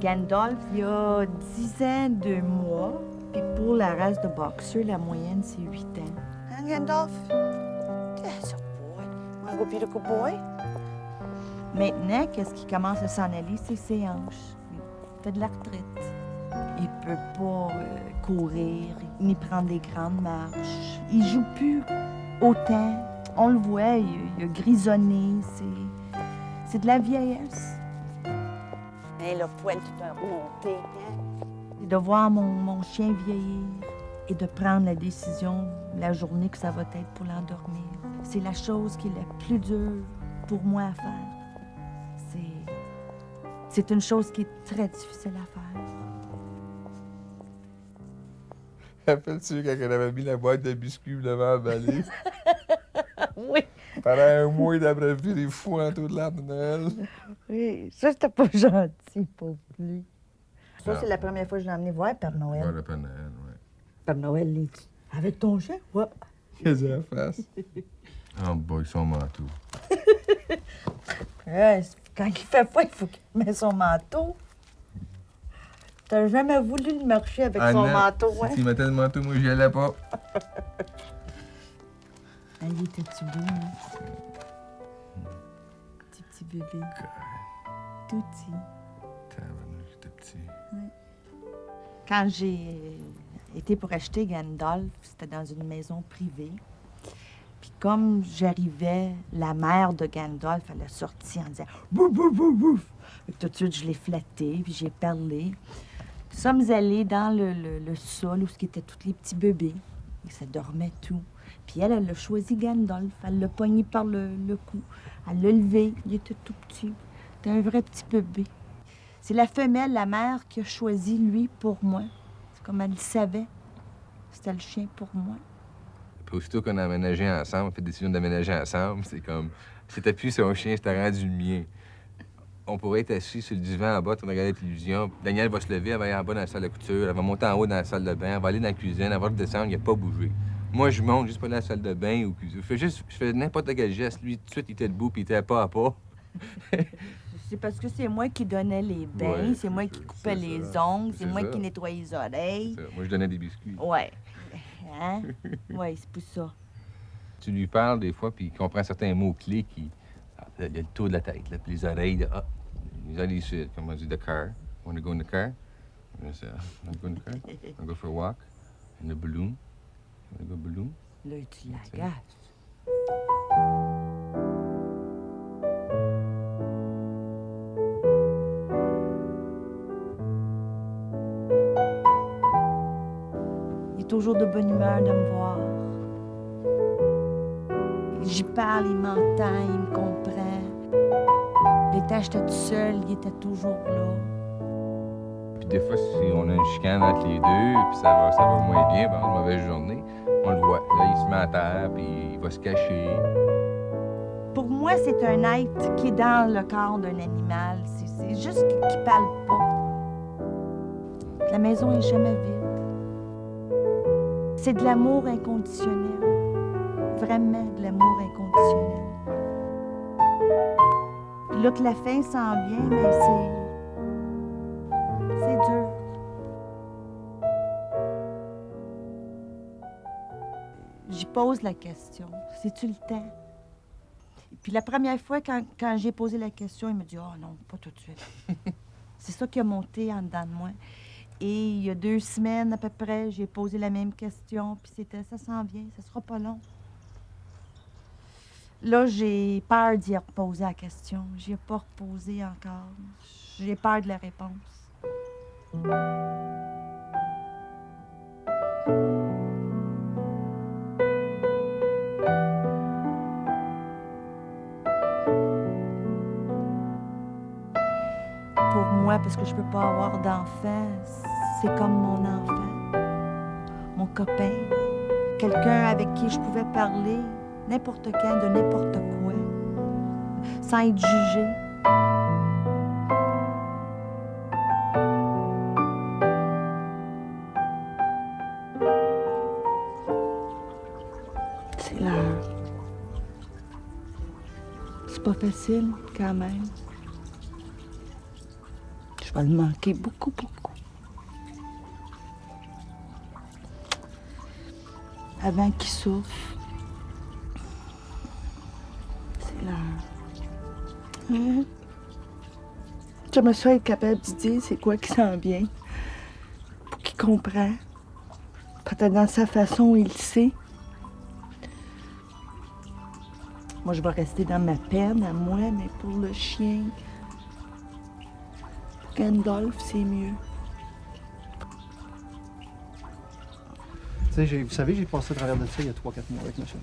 Gandalf, il a 10 ans, 2 mois. Puis pour la race de boxeur, la moyenne, c'est 8 ans. Hein, Gandalf? That's a boy. Wanna go be the good boy? Maintenant, qu'est-ce qui commence à s'en aller, c'est ses hanches. Il fait de la retraite. Il peut pas courir, ni prendre des grandes marches. Il joue plus autant. On le voit, il a grisonné. C'est de la vieillesse. Hein, le poil tout a remonté, hein? Et de voir mon chien vieillir et de prendre la décision la journée que ça va être pour l'endormir. C'est la chose qui est la plus dure pour moi à faire. C'est une chose qui est très difficile à faire. Rappelles-tu quand elle avait mis la boîte de biscuits devant la balai? Oui. Pendant un mois, il avait viré fou en tout de l'arbre de Noël. Oui, ça, c'était pas gentil pour lui. Ça, Non. c'est la première fois que je l'ai emmené voir Père Noël. Ouais, le Père Noël, ouais. Père Noël, il dit, avec ton chien? Ouais. Qu'est-ce qu'il face? Oh boy, son manteau. Ouais, quand il fait froid, il faut qu'il mette son manteau. T'as jamais voulu le marcher avec son non. manteau, ouais? Si tu mettais le manteau, moi, j'y allais pas. Ah, il était-tu beau, hein? Petit bébé. Tout petit. Tabarnak, j'étais petit. Quand j'ai été pour acheter Gandalf, c'était dans une maison privée. Puis comme j'arrivais, la mère de Gandalf, elle a sorti en disant « Bouf, bouf, bouf, bouf! » Tout de suite, je l'ai flatté, puis j'ai parlé. Nous sommes allés dans le sol où étaient tous les petits bébés. Et ça dormait tout. Puis elle a choisi Gandalf. Elle l'a pogné par le cou. Elle l'a levé. Il était tout petit. C'était un vrai petit bébé. C'est la femelle, la mère, qui a choisi lui pour moi. C'est comme elle le savait. C'était le chien pour moi. Puis aussitôt qu'on a aménagé ensemble, on fait des décisions d'aménager ensemble, c'est comme... C'était plus son chien, c'était rendu le mien. On pourrait être assis sur le divan en bas, on regarder la télévision. Daniel va se lever, elle va aller en bas dans la salle de couture, elle va monter en haut dans la salle de bain, elle va aller dans la cuisine, elle va redescendre, il n'a pas bougé. Moi, je monte juste pour aller dans la salle de bain ou cuisine. Je fais n'importe quel geste. Lui, tout de suite, il était debout puis il était pas à pas. C'est parce que c'est moi qui donnais les bains, Ouais, c'est moi c'est qui ça, coupais c'est les ça, ongles, c'est c'est moi ça. qui nettoyais les oreilles. Moi, je donnais des biscuits. Ouais. Hein? Ouais, c'est pour ça. Tu lui parles des fois, puis il comprend certains mots-clés qui... Ah, là, il y a le tour de la tête, là, puis les oreilles, là, ah, les oreilles ici, comme on dit, the car. Want to go in the car? Want to go in the car? Want to go for a walk? In the balloon? Want to go balloon? Là, tu l'agaces. Il est toujours de bonne humeur de me voir. J'y parle, il m'entend, il me comprend. L'été, j'étais tout seul, il était toujours là. Puis des fois, si on a une chicane entre les deux, puis ça va moins bien, par exemple, une mauvaise journée, on le voit. Là, il se met à terre, puis il va se cacher. Pour moi, c'est un être qui est dans le corps d'un animal. C'est juste qu'il parle pas. La maison est jamais vide. C'est de l'amour inconditionnel. Vraiment de l'amour inconditionnel. Puis là que la fin s'en vient, mais c'est dur. J'y pose la question. C'est-tu le temps? Puis la première fois, quand j'ai posé la question, il me dit « Oh non, pas tout de suite. » C'est ça qui a monté en dedans de moi. Et il y a 2 semaines à peu près, j'ai posé la même question, puis c'était « Ça s'en vient, ça sera pas long. » Là, j'ai peur d'y reposer la question. J'y ai pas reposé encore. J'ai peur de la réponse. Pour moi, parce que je peux pas avoir d'enfant, c'est comme mon enfant, mon copain, quelqu'un avec qui je pouvais parler n'importe quand de n'importe quoi, sans être jugée. C'est l'heure. C'est pas facile, quand même. Je vais le manquer beaucoup, beaucoup. Avant qu'il souffle, c'est l'heure. J'aimerais ça être capable de dire c'est quoi qui s'en vient. Pour qu'il comprenne. Peut-être dans sa façon, il sait. Moi, je vais rester dans ma peine à moi, mais pour le chien, pour Gandalf, c'est mieux. Tu sais, vous savez, j'ai passé à travers de ça il y a 3-4 mois avec ma chaîne.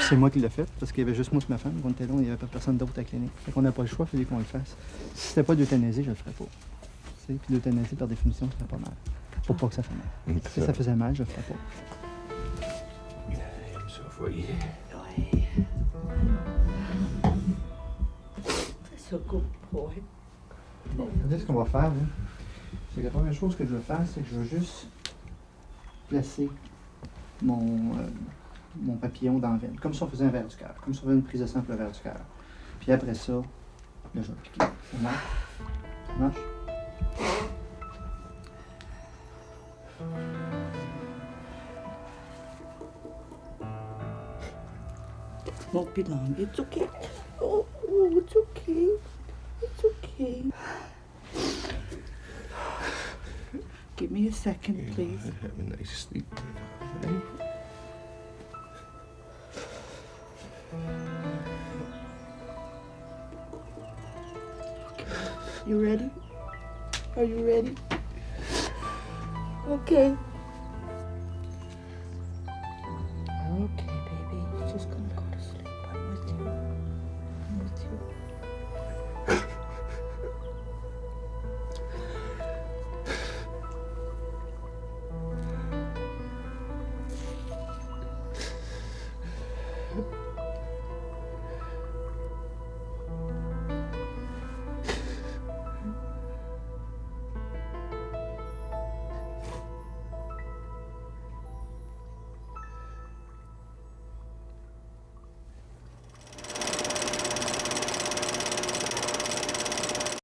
C'est moi qui l'ai fait, parce qu'il y avait juste moi et ma femme. On était là, il n'y avait pas personne d'autre à la clinique. Fait qu'on n'a pas le choix, il fallait qu'on le fasse. Si c'était pas d'euthanasie, je le ferais pas. Tu sais, puis l'euthanasie, par définition, ça fait pas mal. Faut pas que ça fait mal. Si ça faisait mal, je le ferais pas. J'aime ça, foyer. Oui. C'est ça, good boy. Bon, regardez ce qu'on va faire, là. C'est que la première chose que je vais faire, c'est que je vais juste placer mon papillon dans la veine, comme si on faisait un verre du cœur, comme si on faisait une prise de sang pour le verre du cœur. Puis après ça, là, je vais piquer. Ça marche? Ça marche? Won't be long. It's okay. Oh, it's okay. It's okay. Give me a second, please. Have a nice sleep. You ready? Are you ready? Okay.